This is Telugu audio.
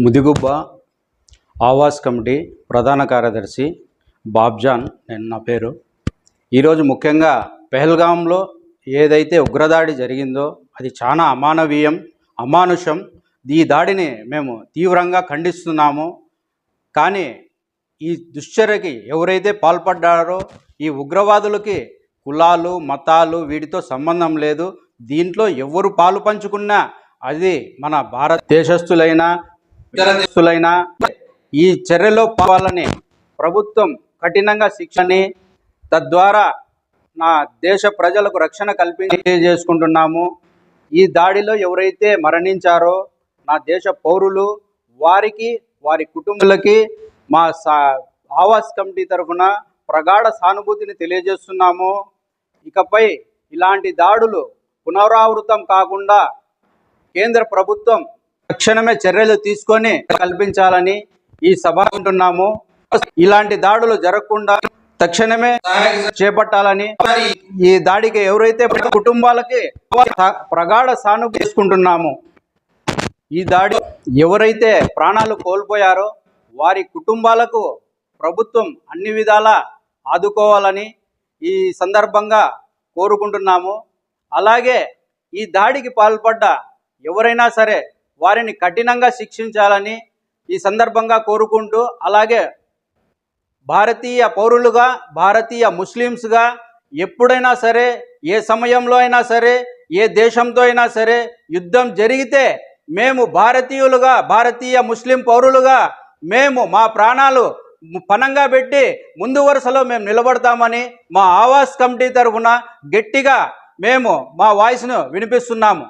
ముదిగుబ్బ ఆవాస్ కమిటీ ప్రధాన కార్యదర్శి బాబ్జాన్ నా పేరు. ఈరోజు ముఖ్యంగా పెహల్గాంలో ఏదైతే ఉగ్రదాడి జరిగిందో అది చాలా అమానవీయం, అమానుషం. ఈ దాడిని మేము తీవ్రంగా ఖండిస్తున్నాము. కానీ ఈ దుశ్చర్యకి ఎవరైతే పాల్పడ్డారో ఈ ఉగ్రవాదులకి కులాలు మతాలు వీటితో సంబంధం లేదు. దీంట్లో ఎవరు పాలు పంచుకున్నా అది మన భారతదేశస్తులైనా విదేశస్తులైనా ఈ చర్యలో పాల్గొనాలని ప్రభుత్వం కఠినంగా శిక్షని తద్వారా నా దేశ ప్రజలకు రక్షణ కల్పించేసుకుంటున్నాము. ఈ దాడిలో ఎవరైతే మరణించారో నా దేశ పౌరులు వారికి వారి కుటుంబాలకి మా ఆవాస్ కమిటీ తరఫున ప్రగాఢ సానుభూతిని తెలియజేస్తున్నాము. ఇకపై ఇలాంటి దాడులు పునరావృతం కాకుండా కేంద్ర ప్రభుత్వం తక్షణమే చర్యలు తీసుకొని కల్పించాలని ఈ సభ అంటున్నాము. ఇలాంటి దాడులు జరగకుండా తక్షణమే చేపట్టాలని, ఈ దాడికి ఎవరైతే కుటుంబాలకి ప్రగాఢ సానుభూతి తీసుకుంటున్నాము. ఈ దాడి ఎవరైతే ప్రాణాలు కోల్పోయారో వారి కుటుంబాలకు ప్రభుత్వం అన్ని విధాలా ఆదుకోవాలని ఈ సందర్భంగా కోరుకుంటున్నాము. అలాగే ఈ దాడికి పాల్పడ్డ ఎవరైనా సరే వారిని కఠినంగా శిక్షించాలని ఈ సందర్భంగా కోరుకుంటూ, అలాగే భారతీయ పౌరులుగా భారతీయ ముస్లిమ్స్గా ఎప్పుడైనా సరే ఏ సమయంలో అయినా సరే ఏ దేశంతో అయినా సరే యుద్ధం జరిగితే మేము భారతీయులుగా భారతీయ ముస్లిం పౌరులుగా మేము మా ప్రాణాలు పణంగా పెట్టి ముందు వరుసలో మేము నిలబడతామని మా ఆవాస్ కమిటీ తరఫున గట్టిగా మేము మా వాయిస్ను వినిపిస్తున్నాము.